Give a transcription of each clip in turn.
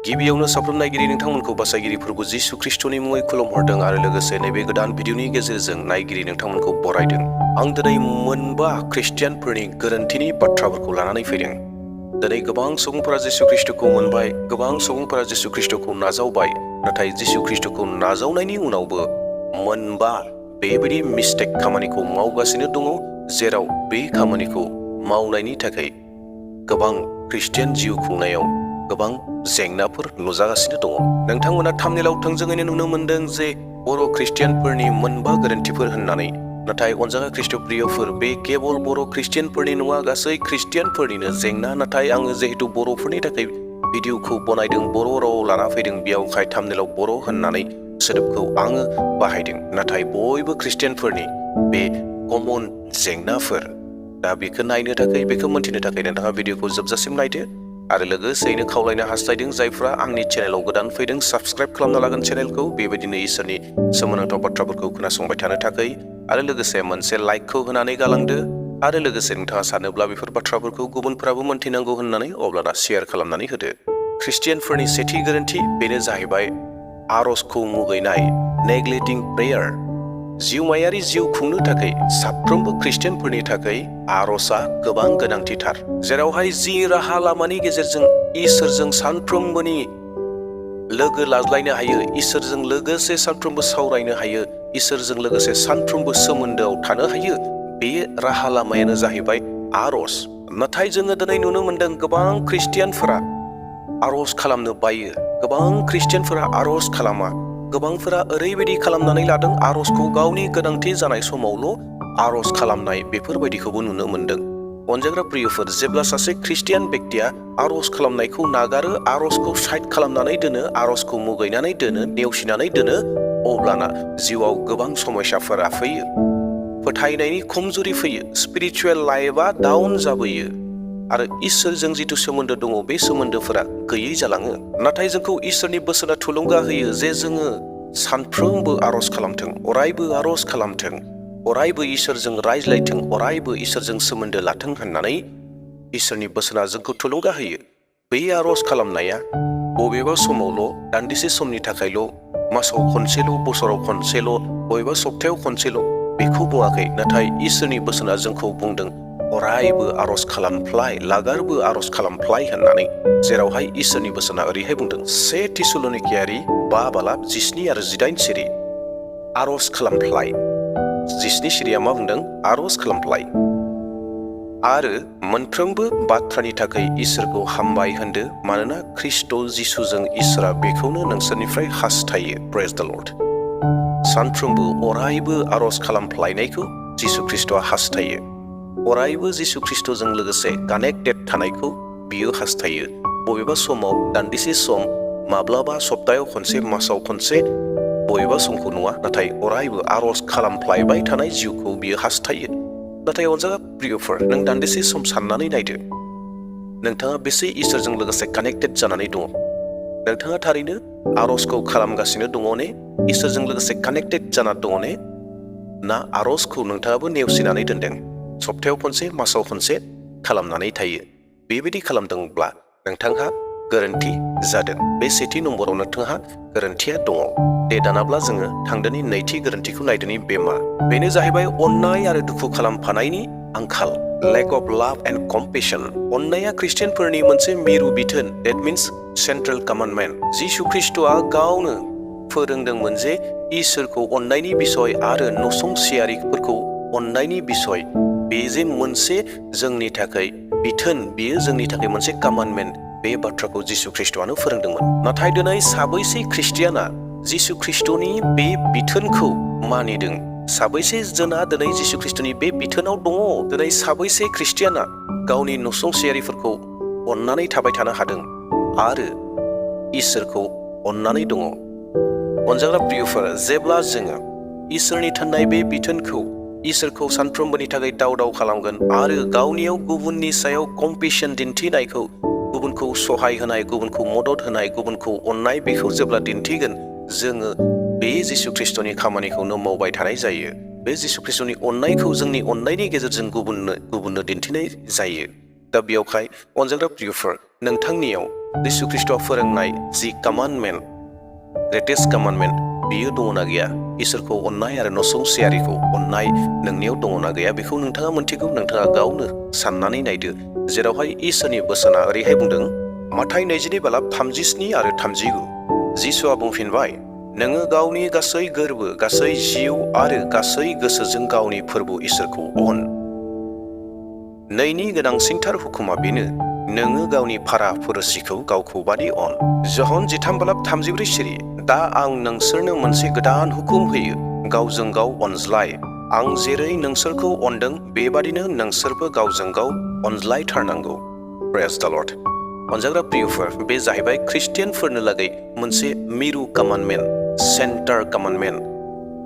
गिबियावनो साफ्रोम नायगिरि नोंथांमोनखौ बासायगिरि प्रभु जिसु ख्रिस्टनि मुङै खुलुमहरदों आरो लोगोसे नैबे गोदान भिडिअनि गेजेरजों नायगिरि नोंथांमोनखौ बरायदों। आं दिनै मोनबा ख्रिस्टियानफोरनि गोरोन्थिनि बाथ्राफोरखौ लानानै फैदों। दिनै गोबां सुबुंफोरा जिसु ख्रिस्टखौ मोनबाय, गोबां सुबुंफोरा जिसु ख्रिस्टखौ नाजावबाय, नाथाय जिसु ख्रिस्टखौ नाजावनायनि उनावबो मोनबा बेबायदि मिस्टेक खामानिखौ मावगासिनो दङ, जेराव बे खामानिखौ मावनायनि थाखाय गोबां ख्रिस्टियान जिउ खुंनायाव गोबां जेंनाफोर नुजागासिनो दङ। नोंथांमोना थाम्बनेइलाव थोंजोङैनो नुनो मोनदों जे बर' ख्रिस्टियानफोरनि मोनबा गोरोन्थिफोर होननानै, नाथाय अनजागा ख्रिस्ट' प्रियफोर, बे केवल बर' ख्रिस्टियानफोरनि नङा, गासै ख्रिस्टियानफोरनिनो जेंना। नाथाय आङो जिहेतु बर'फोरनि थाखाय भिडिअखौ बनायदों, बर' रावाव लाना फैदों, बेयावहाय थाम्बनेइलाव बर' होननानै सोदोबखौ आङो बाहायदों। नाथाय बयबो ख्रिस्टियानफोरनि बे कमन जेंनाफोर, दा बेखौ नायनो थाखाय, बेखौ मोन्थिनो थाखाय नोंथाङा भिडिअखौ जोबजासिम नायदो आरो लोगोसेयैनो खावलायनो हास्थायदों जायफ्रा आंनि चेनेलाव गोदान फैदों, साबस्क्राइब खालामना लागोन चेनेलखौ, बेबायदिनो इसोरनि सोमोनांथाव बाथ्राफोरखौ खोनासंबाय थानो थाखाय। आरो लोगोसे मोनसे लाइकखौ होनानै गालांदो आरो लोगोसे नोंथाङा सानोब्ला बेफोर बाथ्राफोरखौ गुबुनफोराबो मोन्थिनांगौ होननानै अब्लाना शेयार खालामनानै होदो। ख्रिस्टियानफोरनि सेथि गोरोन्थि बेनो जाहैबाय आरजखौ मुगैनाय, नेग्लेक्टिं प्रेयार। जिउमायारि जिउ खुंनो थाखाय साफ्रोमबो ख्रिस्टियानफोरनि थाखाय आरजआ गोबां गोनांथिथार, जेरावहाय जि राहा लामानि गेजेरजों इसोरजों सानफ्रोमबोनि लोगो लाज्लायनो हायो, इसोरजों लोगोसे सानफ्रोमबो सावरायनो हायो, इसोरजों लोगोसे सानफ्रोमबो सोमोन्दोआव थानो हायो, बे राहा लामायानो जाहैबाय आरज। नाथाय जोङो दिनै नुनो मोनदों गोबां ख्रिस्टियानफोरा आरज खालामनो बायो, गोबां ख्रिस्टियानफोरा आरज खालामा, गोबांफोरा ओरैबायदि खालामनानै लादों आरजखौ गावनि गोनांथि जानाय समावल' आरज खालामनाय, बेफोरबायदिखौबो नुनो मोनदों। अनजाग्रा प्रियफोर, जेब्ला सासे ख्रिस्टियान बेक्तिया आरज खालामनायखौ नागारो, आरजखौ साइड खालामनानै दोनो, आरजखौ मुगैनानै दोनो, नेवसिनानै दोनो, अब्लाना जिउआव गोबां समस्याफोरा फैयो, फोथायनायनि खमजुरि फैयो, स्पिरिचुवेल लाइफआ डाउन जाबोयो आरो इसोरजों जिथु सोमोन्दो दङ बे सोमोन्दोफोरा गैयै जालाङो। नाथाय जोंखौ इसोरनि बोसोना थुलुंगा होयो जे जोङो सानफ्रोमबो आरज खालामथों, अरायबो आरज खालामथों, अरायबो इसोरजों रायज्लायथों, अरायबो इसोरजों सोमोन्दो लाथों होननानै इसोरनि बोसोना जोंखौ थुलुंगा होयो। बे आरज खालामनाया बबेबा समावल', दान्दिसे समनि थाखायल', मासाव खनसेल', बोसोराव खनसेल', बबेबा सप्तायाव खनसेल', बेखौ बुङाखै। नाथाय इसोरनि बोसोना जोंखौ बुंदों अरायबो आरज खालामफ्लाय, लागारबो आरज खालामफ्लाय होननानै, जेरावहाय इसोरनि बोसोना ओरैहाय बुंदों, 1 थिसलनिकियारि 5:19-18 सिरि, आरज खालामफ्लाय। 19 सिरिया मा बुंदों? आरज खालामफ्लाय। आरो मोनफ्रोमबो बाथ्रानि थाखाय इसोरखौ हामबाय होनदो, मानोना ख्रिस्ट' जिसुजों इसोरा बेखौनो नोंसोरनिफ्राय हास्थायो। Praise the lord. सानफ्रोमबो अरायबो आरज खालामफ्लायनायखौ जिसु ख्रिस्ट'आ हास्थायो, अरायबो जिसु ख्रिस्ट'जों लोगोसे कानेक्टेड थानायखौ बियो हास्थायो। बबेबा समाव दान्दिसे सम, माब्लाबा सप्तायाव खनसे, मासाव खनसे, बबेबा समखौ नङा, नाथाय अरायबो आरज खालामफ्लायबाय थानाय जिउखौ बियो हास्थायो। नाथाय अनजागा प्रियफोर, नों दान्दिसे सम साननानै नायदो, नोंथाङा बेसे इसोरजों लोगोसे कानेक्टेड जानानै दङ? नोंथाङा थारैनो आरजखौ खालामगासिनो दङ ने? इसोरजों लोगोसे कानेक्टेड जाना दङ ने? ना आरजखौ नोंथाङाबो नेवसिनानै दोनदों, सप्तायाव खनसे, मासाव खनसे खालामनानै थायो? बेबायदि खालामदोंब्ला नोंथांहा गोरोन्थि जादों। बे सेथि नम्बराव नोंथांहा गोरोन्थिया दङ। दे दानाब्ला जोङो थांदोनि नैथि गोरोन्थिखौ नायदोनि बे मा? बेनो जाहैबाय अननाय आरो दुखु खालामफानायनि आंखाल, लेक अफ लाभ एन्ड कम्पेशन। अननाया ख्रिस्टियानफोरनि मोनसे मिरु बिथोन, डेट मिन्स सेन्ट्रेल कमान्डमेन्ट। जिसु ख्रिस्ट'आ गावनो फोरोंदोंमोन जे इसोरखौ अननायनि बिसय आरो नसुंसेयारिफोरखौ अननायनि बिसय, बे जे मोनसे जोंनि थाखाय बिथोन, बेयो जोंनि थाखाय मोनसे कमान्डमेन्ट। बे बाथ्राखौ जिसु ख्रिस्ट'आनो फोरोंदोंमोन। नाथाय दिनै साबैसे ख्रिस्टियाना जिसु ख्रिस्ट'नि बे बिथोनखौ मानिदों? साबैसे जोना दिनै जिसु ख्रिस्ट'नि बे बिथोनाव दङ? दिनै साबैसे ख्रिस्टियाना गावनि नसुंसेयारिफोरखौ अननानै थाबाय थानो हादों आरो इसोरखौ अननानै दङ? अनजाग्रा प्रियफोर, जेब्ला जोङो इसोरनि थोननाय बे बिथोनखौ, इसोरखौ सानफ्रोमबोनि थाखाय दाव खालामगोन आरो गावनियाव गुबुननि सायाव कम्पेशन दिन्थिनायखौ, गुबुनखौ सहाय होनाय, गुबुनखौ मदद होनाय, गुबुनखौ अननाय, बेखौ जेब्ला दिन्थिगोन, जोङो बे जिसु ख्रिस्ट'नि खामानिखौनो मावबाय थानाय जायो। बे जिसु ख्रिस्ट'नि अननायखौ जोंनि अननायनि गेजेरजों गुबुननो दिन्थिनाय जायो। दा बेयावहाय अनजाग्रा प्रियफोर, नोंथांनियाव जिसु ख्रिस्ट'आ फोरोंनाय जि कमान्डमेन्ट, ग्रेटेस्ट कमान्डमेन्ट, बियो दङना गैया? इसोरखौ अननाय आरो नसुंसेयारिखौ अननाय नोंनियाव दङना गैया? बेखौ नोंथाङा मोन्थिगौ। नोंथाङा गावनो साननानै नायदो, जेरावहाय इसोरनि बोसोना ओरैहाय बुंदों, माथाइ 22:37 आरो 39। जिसुआ बुंफिनबाय, नोङो गावनि गासै गोर्बो, गासै जिउ आरो गासै गोसोजों गावनि फोरबो इसोरखौ अन। नैनि गोनांसिनथार हुकुमा बेनो, नोङो गावनि फारा फुरुसिखौ गावखौ बादि अन। जहन 13:34 सिरि, दा आं नोंसोरनो मोनसे गोदान हुकुम होयो, गावजों गाव अनज्लाय। आं जेरै नोंसोरखौ अनदों बेबादिनो नोंसोरबो गावजों गाव अनज्लायथारनांगौ। Praise the lord. अनजाग्रा प्रियफोर, बे जाहैबाय ख्रिस्टियानफोरनो लागै मोनसे मिरु कमान्डमेन्ट, सेन्टार कमान्डमेन्ट।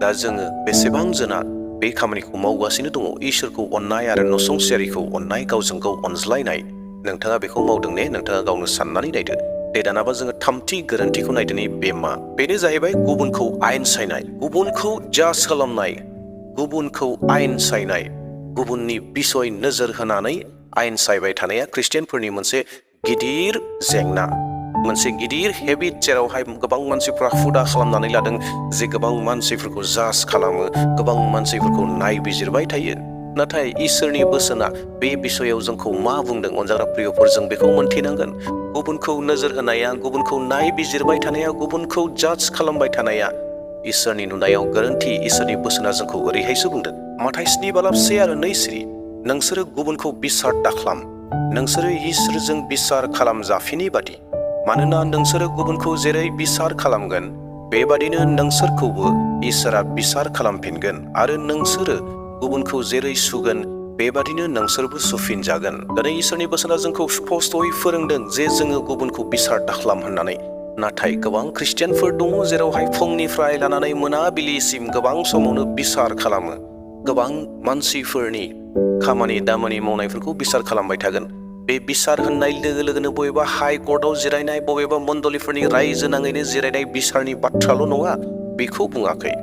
दा जोङो बेसेबां जोना बे खामानिखौ मावगासिनो दङ? इसोरखौ अननाय आरो नसुंसेयारिखौ अननाय, गावजों गाव अनज्लायनाय। नोंथाङा बेखौ मावदों ने? नोंथाङा गावनो साननानै नायदो। दे दानाबा जोङो थामथि गोरोन्थिखौ नायदोनि बे मा? बेनो जाहैबाय गुबुनखौ आयेन सायनाय, गुबुनखौ जाज खालामनाय, गुबुनखौ आयेन सायनाय, गुबुननि बिसय नोजोर होनानै आयेन सायबाय थानाया ख्रिस्टियानफोरनि मोनसे गिदिर जेंना, मोनसे गिदिर हेबिट, जेरावहाय गोबां मानसिफ्रा हुदा खालामनानै लादों जे गोबां मानसिफोरखौ जाज खालामो, गोबां मानसिफोरखौ नायबिजिरबाय थायो। नाथाय इसोरनि बोसोना बे बिसयाव जोंखौ मा बुंदों? अनजाग्रा प्रियफोर, जों बेखौ मोन्थिनांगोन। गुबुनखौ नोजोर होनाया, गुबुनखौ नायबिजिरबाय थानाया, गुबुनखौ जाज खालामबाय थानाया इसोरनि नुनायाव गोरोन्थि। इसोरनि बोसोना जोंखौ ओरैहायसो बुंदों, माथाइ 7:1 आरो 2 सिरि, नोंसोरो गुबुनखौ बिसार दाख्लाम, नोंसोरो इसोरजों बिसार खालामजाफिनि बादि। मानोना नोंसोरो गुबुनखौ जेरै बिसार खालामगोन, बेबादिनो नोंसोरखौबो इसोरा बिसार खालामफिनगोन, आरो नोंसोरो गुबुनखौ जेरै सुगोन बेबादिनो नोंसोरबो सुफिनजागोन। दिनै इसोरनि बोसोना जोंखौ स्पष्टयै फोरोंदों जे जोङो गुबुनखौ बिसार दाख्लाम होननानै। नाथाय गोबां ख्रिस्टियानफोर दङ जेरावहाय फुंनिफ्राय लानानै मोनाबिलिसिम गोबां समावनो बिसार खालामो, गोबां मानसिफोरनि खामानि दामानि मावनायफोरखौ बिसार खालामबाय थागोन। बे बिसार होननाय लोगो लोगोनो बबेबा हाइ कर्टआव जिरायनाय, बबेबा मण्डलिफोरनि रायजो नाङैनो जिरायनाय बिसारनि बाथ्राल' नङा, बेखौ बुङाखै।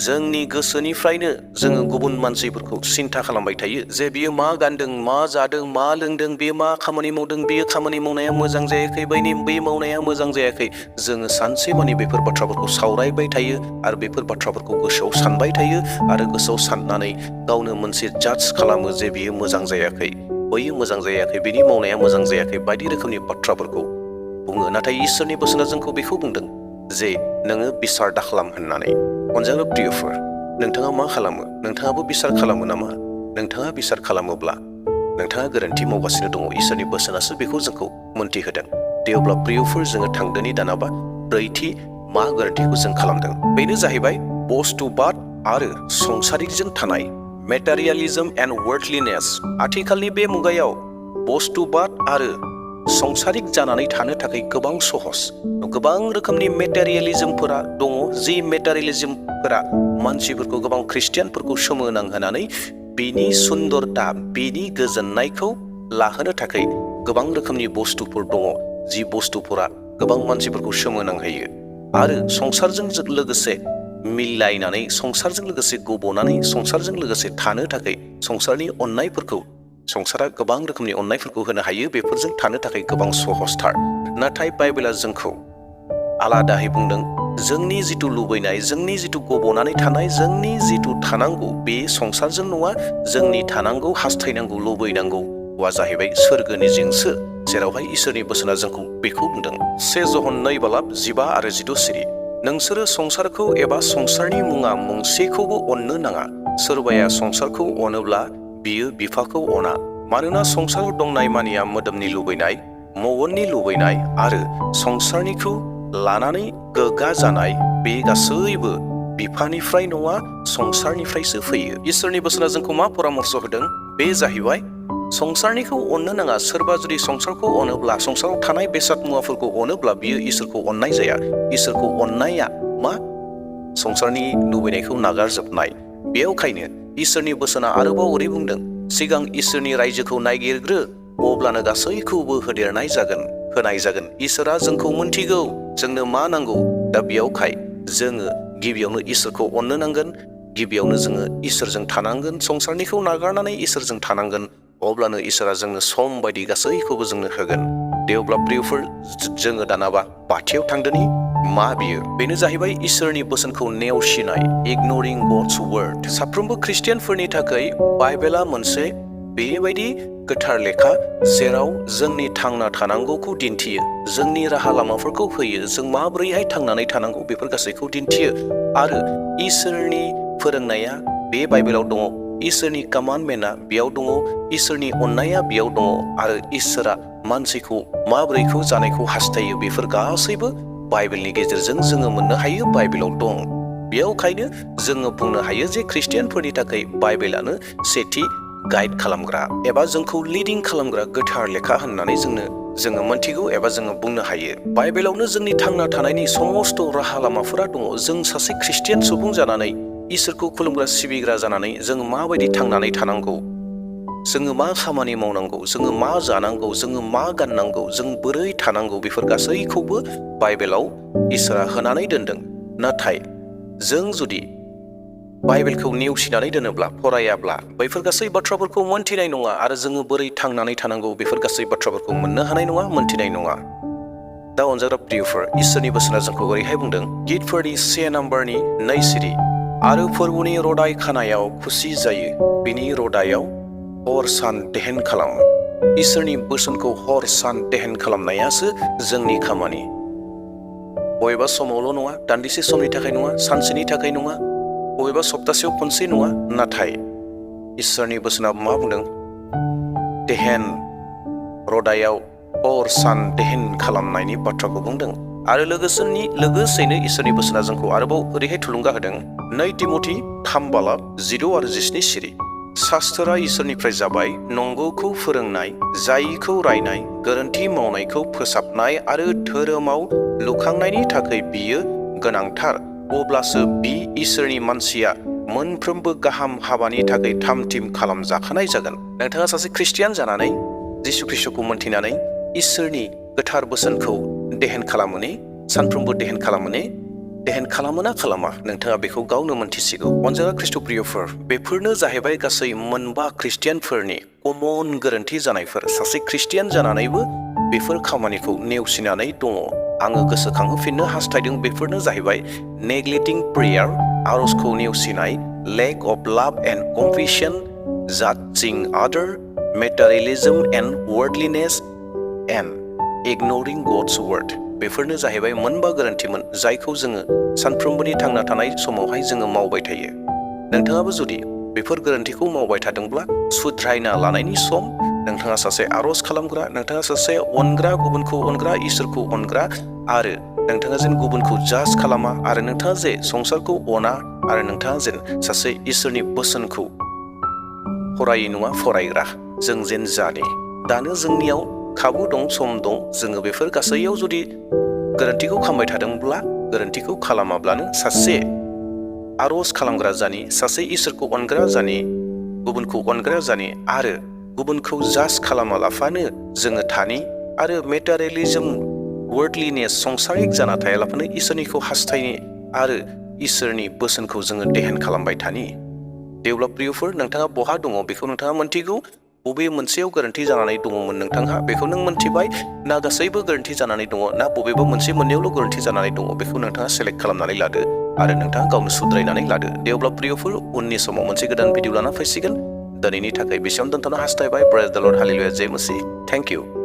जोंनि गोसोनिफ्रायनो जोङो गुबुन मानसिफोरखौ सिन्था खालामबाय थायो जे बियो मा गानदों, मा जादों, मा लोंदों, बेयो मा खामानि मावदों, बेयो खामानि मावनाया मोजां जायाखै, बे मावनाया मोजां जायाखै। जोङो सानसेमानि बेफोर बाथ्राफोरखौ सावरायबाय थायो आरो बेफोर बाथ्राफोरखौ गोसोआव सानबाय थायो आरो गोसोआव साननानै गावनो मोनसे जाज खालामो जे बियो मोजां जायाखै, बैयो मोजां जायाखै, बिनि मावनाया मोजां जायाखै, बायदि रोखोमनि बाथ्राफोरखौ बुङो। नाथाय इसोरनि बोसोना जोंखौ बेखौ बुंदों जे नोङो बिसार दाख्लाम होननानै। अनजाग्रा प्रियफोर, नोंथाङा मा खालामो? नोंथाङाबो बिसार खालामो नामा? नोंथाङा बिसार खालामोब्ला नोंथाङा गोरोन्थि मावगासिनो दङ। इसोरनि बोसोनासो बेखौ जोंखौ मोन्थिहोदों। दे अब्ला प्रियफोर, जोङो थांदोनि दानाबा ब्रैथि मा गोरोन्थिखौ जों खालामदों? बेनो जाहैबाय बस्तुबाद आरो संसारिकजों थानाय, मेटारियेलिज्म एन्ड वर्ल्डलिनेस। आथिखालनि बे मुगायाव बस्तुबाद आरो संसारिक जानानै थानो थाखाय गोबां सहस, गोबां रोखोमनि मेटारियेलिज्मफोरा दङ, जि मेटारियेलिज्मफोरा मानसिफोरखौ, गोबां ख्रिस्टियानफोरखौ सोमोनांहोनानै बिनि सुन्दरता, बिनि गोजोननायखौ लाहोनो थाखाय गोबां रोखोमनि बुस्थुफोर दङ, जि बुस्थुफोरा गोबां मानसिफोरखौ सोमोनांहोयो आरो संसारजों लोगोसे मिलायनानै, संसारजों लोगोसे गब'नानै, संसारजों लोगोसे थानो थाखाय संसारनि अननायफोरखौ, संसारा गोबां रोखोमनि अननायफोरखौ होनो हायो, बेफोरजों थानो थाखाय गोबां सहसथार। नाथाय बाइबेला जोंखौ आलादायै बुंदों, जोंनि जिथु लुबैनाय, जोंनि जिथु गब'नानै थानाय, जोंनि जिथु थानांगौ, बे संसारजों नङा। जोंनि थानांगौ, हास्थायनांगौ, लुबैनांगौआ जाहैबाय सोरगोनिजोंसो, जेरावहाय इसोरनि बोसोना जोंखौ बेखौ बुंदों। 1 जहन 2:15 आरो 16 सिरि, नोंसोरो संसारखौ एबा संसारनि मुङा मुंसेखौबो अननो नाङा। सोरबाया संसारखौ अनोब्ला बियो बिफाखौ अना। मानोना संसाराव दंनाय मानिया मोदोमनि लुबैनाय, मगननि लुबैनाय आरो संसारनिखौ लानानै गोगा जानाय, बे गासैबो बिफानिफ्राय नङा, संसारनिफ्रायसो फैयो। इसोरनि बोसोना जोंखौ मा परामर्श होदों? बे जाहैबाय संसारनिखौ अननो नाङा। सोरबा जुदि संसारखौ अनोब्ला, संसाराव थानाय बेसाद मुवाफोरखौ अनोब्ला, बियो इसोरखौ अननाय जाया। इसोरखौ अननाया मा? संसारनि लुबैनायखौ नागारजोबनाय। बेयावखायनो इसोरनि बोसोना आरोबाव ओरै बुंदों, सिगां इसोरनि रायजोखौ नायगिरग्रो, अब्लानो गासैखौबो होदेरनाय जागोन, होनाय जागोन। इसोरा जोंखौ मोनथिगौ जोंनो मा नांगौ। दा बेयावखाय जोङो गिबियावनो इसोरखौ अननो नांगोन, गिबियावनो जोङो इसोरजों थानांगोन, संसारनिखौ नागारनानै इसोरजों थानांगोन। अब्लानो इसोरा जोंनो सम बायदि गासैखौबो जोंनो होगोन। दे अब्ला प्रियफोर जोङो दानाबा बाथियाव थांदोनि मा बियो? बेनो जाहैबाय इसोरनि बोसोनखौ नेवसिनाय, इगनरिं गड्स वर्ड। साफ्रोमबो ख्रिस्टियानफोरनि थाखाय बाइबेला मोनसे बेबायदि गोथार लेखा जेराव जोंनि थांना थानांगौखौ दिन्थियो, जोंनि राहा लामाफोरखौ होयो, जों माबोरैहाय थांनानै थानांगौ बेफोर गासैखौ दिन्थियो। आरो इसोरनि फोरोंनाया बे बाइबेलाव दङ, इसोरनि कमान्डमेन्टआ बेयाव दङ, इसोरनि अननाया बेयाव दङ आरो इसोरा मानसिखौ माबोरैखौ जानायखौ हास्थायो बेफोर गासैबो बाइबेलनि गेजेरजों जोङो मोननो हायो, बाइबेलाव दं। बेयावखायनो जोङो बुंनो हायो जे ख्रिस्टियानफोरनि थाखाय बाइबेलानो सेथि गाइड खालामग्रा एबा जोंखौ लिडिं खालामग्रा गोथार लेखा होननानै जोङो मोनथिगौ एबा जोङो बुंनो हायो। बाइबेलावनो जोंनि थांना थानायनि समस्त राहा लामाफोरा दङ। जों सासे ख्रिस्टियान सुबुं जानानै, इसोरखौ खुलुमग्रा सिबिग्रा जानानै जों माबायदि थांनानै थानांगौ, जोङो मा खामानि मावनांगौ, जोङो मा जानांगौ, जोङो मा गाननांगौ, जों बोरै थानांगौ बेफोर गासैखौबो बाइबेलाव इसोरा होनानै दोनदों। नाथाय जों जुदि बाइबेलखौ नेवसिनानै दोनोब्ला, फरायाब्ला बैफोर गासै बाथ्राफोरखौ मोनथिनाय नङा आरो जोङो बोरै थांनानै थानांगौ बेफोर गासै बाथ्राफोरखौ मोननो हानाय नङा, मोनथिनाय नङा। दा अनजाग्रा प्रियफोर, इसोरनि बोसोना जोंखौ ओरैहाय बुंदों, गितफोरनि 1 नाम्बारनि 2 सिरि आरो फोरबोनि रदाय खानायाव खुसि जायो, बिनि रदायाव हर सान देहेन खालाम। इसोरनि बोसोनखौ हर सान देहेन खालामनायासो जोंनि खामानि। बबेबा समावल' नङा, दान्दिसे समनि थाखाय नङा, सानसेनि थाखाय नङा, बबेबा सप्तासेयाव खनसे नङा, नाथाय इसोरनि बोसोना मा बुंदों? देहेन, रदायाव हर सान देहेन खालामनायनि बाथ्राखौ बुंदों। आरो लोगोसेनो इसोरनि बोसोना जोंखौ आरोबाव ओरैहाय थुलुंगा होदों, 2 तिमथि 3:16 आरो 17 सिरि। शास्त्रा इसोरनिफ्राय जाबाय, नंगौखौ फोरोंनाय, जायिखौ रायनाय, गोरोन्थि मावनायखौ फोसाबनाय आरो धोरोमाव लुखांनायनि थाखाय बियो गोनांथार। अब्लासो बि इसोरनि मानसिया मोनफ्रोमबो गाहाम हाबानि थाखाय थाम-थिम खालामजाखानाय जागोन। नोंथाङा सासे ख्रिस्टियान जानानै, जिसु ख्रिस्टखौ मोनथिनानै इसोरनि गोथार बोसोनखौ देहेन खालामो ने? सानफ्रोमबो देहेन खालामो ने? देहेन खालामो ना खालामा? नोंथाङा बेखौ गावनो मोनथिसिगौ। अनजाग्रा ख्रिस्ट' प्रियफोर, बेफोरनो जाहैबाय गासै 9 ख्रिस्टियानफोरनि कमन गोरोन्थि जानायफोर। सासे ख्रिस्टियान जानानैबो बेफोर खामानिखौ नेवसिनानै दङ। आङो गोसोखांहोफिननो हास्थायदों, बेफोरनो जाहैबाय नेग्लेक्टिं प्रेयार, आरजखौ नेवसिनाय, लेक अफ लाभ एन्ड कम्पेशन, जाजिं आदार, मेटारियेलिज्म एन्ड वर्ल्डलिनेस एन्ड इगनरिं गड्स वर्ड। बेफोरनो जाहैबाय 9 गोरोन्थिमोन जायखौ जोङो सानफ्रोमबोनि थांना थानाय समावहाय जोङो मावबाय थायो। नोंथाङाबो जुदि बेफोर गोरोन्थिखौ मावबाय थादोंब्ला सुद्रायना लानायनि सम। नोंथाङा सासे आरज खालामग्रा, नोंथाङा सासे अनग्रा, गुबुनखौ अनग्रा, इसोरखौ अनग्रा, आरो नोंथाङा जेन गुबुनखौ जाज खालामा, आरो नोंथाङा जे संसारखौ अना, आरो नोंथाङा जेन सासे इसोरनि बोसोनखौ फरायै नङा फरायग्रा जों जेन जाने। दानो जोंनियाव खाबु दं, सम दं, जोङो बेफोर गासैयाव जुदि गोरोन्थिखौ खालामबाय थादोंब्ला, गोरोन्थिखौ खालामाब्लानो सासे आरज खालामग्रा जानि, सासे इसोरखौ अनग्रा जानि, गुबुनखौ अनग्रा जानि, आरो गुबुनखौ जाज खालामालाफानो जोङो थानि, आरो मेटारियेलिज्म, वर्ल्डलिनेस, संसारिक जाना थायालाफानो इसोरनिखौ हास्थायनि आरो इसोरनि बोसोनखौ जोङो देहेन खालामबाय थानि। देवब्ला प्रियफोर, नोंथाङा बहा दङ बेखौ नोंथाङा मोनथिगौ। बबे मोनसेयाव गोरोन्थि जानानै दङमोन नोंथांहा बेखौ नों मोनथिबाय, ना गासैबो गोरोन्थि जानानै दङ, ना बबेबा मोनसे मोननैयावल' गोरोन्थि जानानै दङ, बेखौ नोंथाङा सेलेक्ट खालामनानै लादो आरो नोंथाङा गावनो सुद्रायनानै लादो। देवब्ला प्रियफोर, उननि समाव मोनसे गोदान भिडिअ लाना फैसिगोन। दिनैनि थाखाय बेसेयावनो दोनथ'नो हास्थायबाय। प्रेज द लर्ड, हालेलुया, जय मसीह। Thank U.